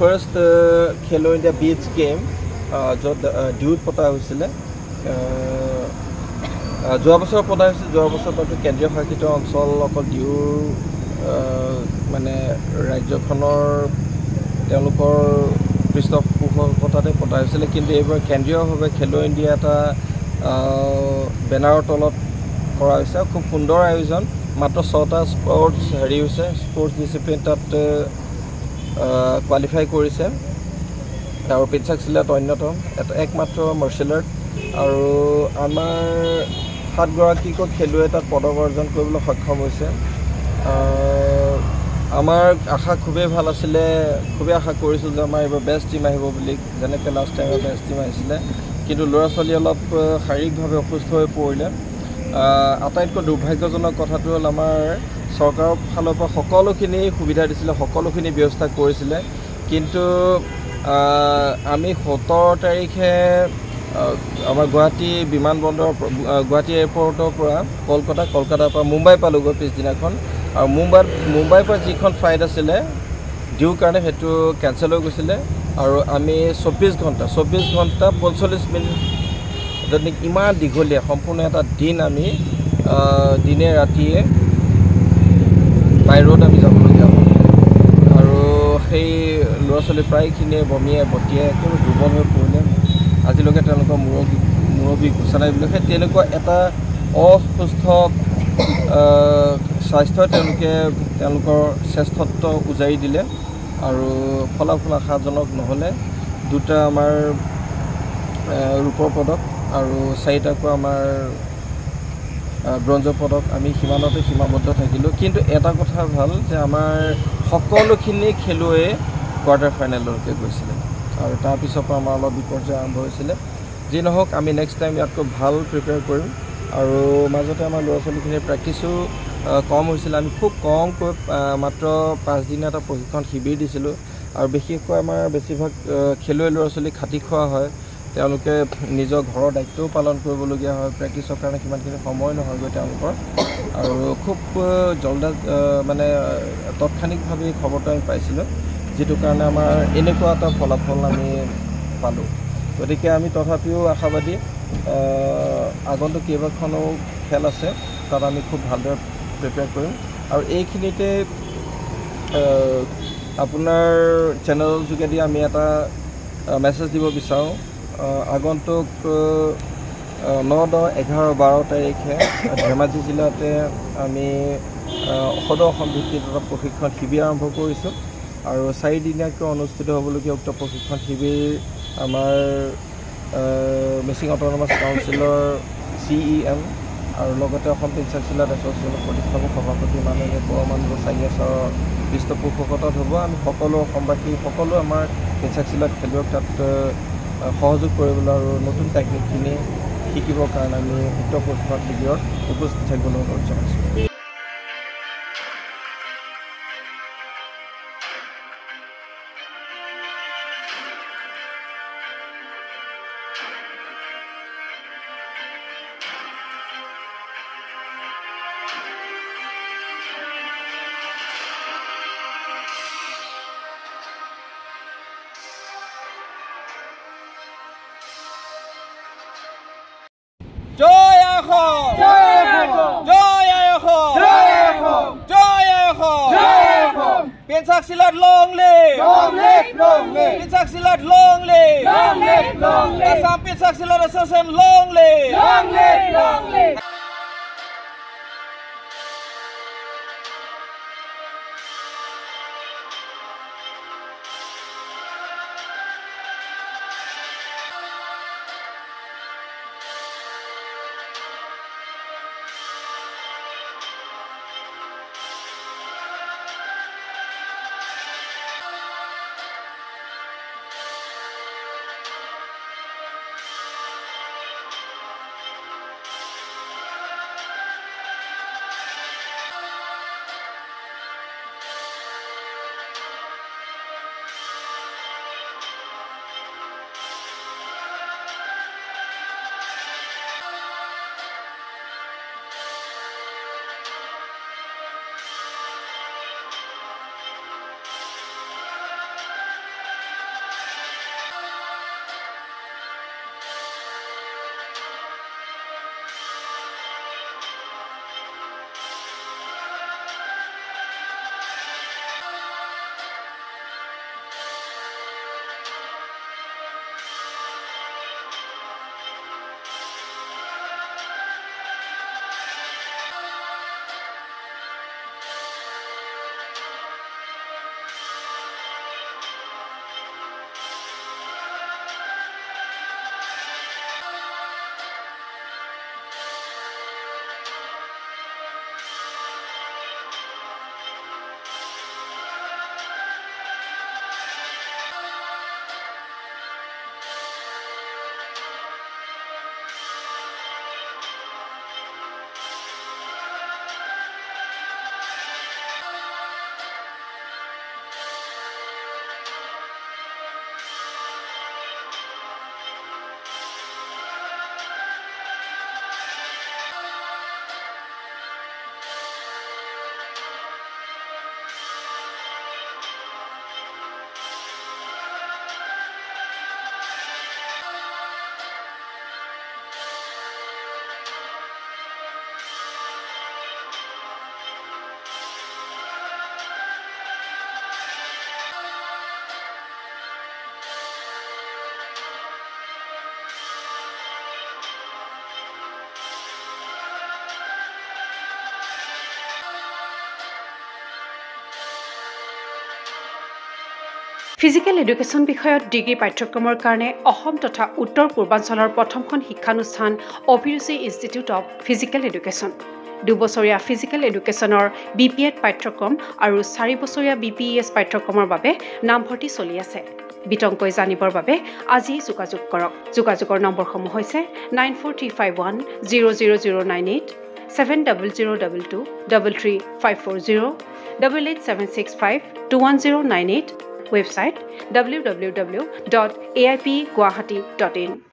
first খেলো India বিচ game য'ত ডিউত পতা হৈছিলে যোৱা বছৰ পতা হৈছিল যোৱা বছৰ তাতো কেন্দ্ৰীয় শাসিত অঞ্চল অকল ডিউৰ মানে ৰাজ্যখনৰ তেওঁলোকৰ পৃষ্ঠপোষকতাতে পতা হৈছিলে কিন্তু এইবাৰ কেন্দ্ৰীয়ভাৱে খেলো ইণ্ডিয়া এটা বেনাৰৰ তলত কৰা হৈছে খুব সুন্দৰ আয়োজন মাত্ৰ 6টা স্পৰ্টছ হেৰি হৈছে স্পৰ্টছ ডিচিপ্লিন তাত কোৱালিফাই কৰিছে আৰু পেঞ্চাক চিলাত অন্যতম একমাত্ৰ মাৰ্চেল আৰ্ট আৰু আমাৰ 7গৰাকীকৈ খেলুৱৈ তাত পদক অৰ্জন কৰিবলৈ সক্ষম হৈছে আমাৰ আশা খুবেই ভাল আছিলে খুবেই আশা কৰিছোঁ যে আমাৰ এইবাৰ বেষ্ট টিম আহিব বুলি যেনেকৈ লাষ্ট টাইমৰ বেষ্ট টিম আহিছিলে কিন্তু ল'ৰা ছোৱালী অলপ শাৰীৰিকভাৱে অসুস্থ হৈ পৰিলে আটাইতকৈ দুৰ্ভাগ্যজনক কথাটো হ'ল আমাৰ চৰকাৰৰ ফালৰ পৰা সকলোখিনি সুবিধা দিছিলে সকলোখিনি ব্যৱস্থা কৰিছিলে কিন্তু আমি 17 তাৰিখে আমাৰ গুৱাহাটী বিমানবন্দৰৰ গুৱাহাটী এয়াৰপৰ্টৰ পৰা কলকাতাৰ পৰা মুম্বাই পালোগৈ পিছদিনাখন আৰু মুম্বাইৰ পৰা যিখন ফ্লাইট আছিলে ডিউৰ কাৰণে সেইটো কেঞ্চেল হৈ গৈছিলে আৰু আমি 24 ঘণ্টা 45 মিনিট যদি ইমান দীঘলীয়া সম্পূৰ্ণ এটা দিন আমি দিনে ৰাতিয়ে বাই ৰোড আমি যাবলগীয়া হ'ল আৰু সেই ল'ৰা ছোৱালী প্ৰায়খিনিয়ে বমিয়াই বটিয়াই একেবাৰে দুৰ্বল হৈ পৰিলে আজিলৈকে তেওঁলোকৰ মূৰৰ বিষ গুচা নাই বুলি সেই তেনেকুৱা এটা অসুস্থ স্বাস্থ্যই তেওঁলোকৰ শ্ৰেষ্ঠত্ব উজাৰি দিলে আৰু ফলাফল আশাজনক নহ'লে দুটা আমাৰ ৰূপৰ পদক আৰু 4টাকৈ আমাৰ ব্ৰঞ্জৰ পদক আমি সিমানতে সীমাবদ্ধ থাকিলোঁ কিন্তু এটা কথা ভাল যে আমাৰ সকলোখিনি খেলুৱৈ কোৱাৰ্টাৰ ফাইনেললৈকে গৈছিলে আৰু তাৰপিছৰ পৰা আমাৰ অলপ বিপৰ্যয় আৰম্ভ হৈছিলে যি নহওক আমি নেক্সট টাইম ইয়াতকৈ ভাল প্ৰিপেয়াৰ কৰিম আৰু মাজতে আমাৰ ল'ৰা ছোৱালীখিনিৰ প্ৰেক্টিছো কম হৈছিলে আমি খুব কমকৈ মাত্ৰ 5 দিনীয়া এটা প্ৰশিক্ষণ শিবিৰ দিছিলোঁ আৰু বিশেষকৈ আমাৰ বেছিভাগ খেলুৱৈ ল'ৰা ছোৱালী খাটি খোৱা হয় তেওঁলোকে নিজৰ ঘৰৰ দায়িত্বও পালন কৰিবলগীয়া হয় প্ৰেক্টিছৰ কাৰণে সিমানখিনি সময় নহয়গৈ তেওঁলোকৰ আৰু খুব মানে তাৎক্ষণিকভাৱে খবৰটো আমি পাইছিলোঁ যিটো কাৰণে আমাৰ এনেকুৱা এটা ফলাফল আমি পালোঁ গতিকে আমি তথাপিও আশাবাদী আগন্তুক কেইবাখনো খেল আছে তাত আমি খুব ভালদৰে প্ৰিপেয়াৰ কৰিম আৰু এইখিনিতে আপোনাৰ চেনেলৰ যোগেদি আমি এটা মেছেজ দিব বিচাৰোঁ আগন্তুক 9, 10, 11, 12 তাৰিখে ধেমাজি জিলাতে আমি সদৌ অসম ভিত্তিত এটা প্ৰশিক্ষণ শিবিৰ আৰম্ভ কৰিছোঁ আৰু 4 দিনীয়াকৈ অনুষ্ঠিত হ'বলগীয়া উক্ত প্ৰশিক্ষণ শিবিৰ আমাৰ মিচিং অট'নমাছ কাউন্সিলৰ CEM আৰু লগতে অসম পেঞ্চাক চিলাত এছ'চিয়েশ্যনৰ প্ৰতিষ্ঠাপক সভাপতি মাননীয় পৰমানন্দ চাহিয়া ছাৰৰ পৃষ্ঠপোষকতাত হ'ব আমি সকলো অসমবাসী সকলো আমাৰ পেঞ্চাক চিলাত খেলুৱৈক তাত সহযোগ কৰিবলৈ আৰু নতুন টেকনিকখিনি শিকিবৰ কাৰণে আমি উক্ত প্ৰশিক্ষণ শিবিৰত উপস্থিত থাকিবলৈ অনুৰোধ জনাইছোঁ জয় অসম জয় অসম জয় অসম জয় অসম জয় অসম জয় অসম pencak silat long live pencak silat long live Assam pencak silat association long live physical education বিষয়ত ডিগ্ৰী পাঠ্যক্ৰমৰ কাৰণে অসম তথা উত্তৰ পূৰ্বাঞ্চলৰ প্ৰথমখন শিক্ষানুষ্ঠান অভিৰুচি ইনষ্টিটিউট অৱ ফিজিকেল এডুকেশ্যন 2 বছৰীয়া ফিজিকেল এডুকেশ্যনৰ BPEd পাঠ্যক্ৰম আৰু 4 বছৰীয়া BPES পাঠ্যক্ৰমৰ বাবে নামভৰ্তি চলি আছে বিতংকৈ জানিবৰ বাবে আজি যোগাযোগ কৰক যোগাযোগৰ নম্বৰসমূহ হৈছে 9435100098 700222 33540 88765210998 website www.aipguwahati.in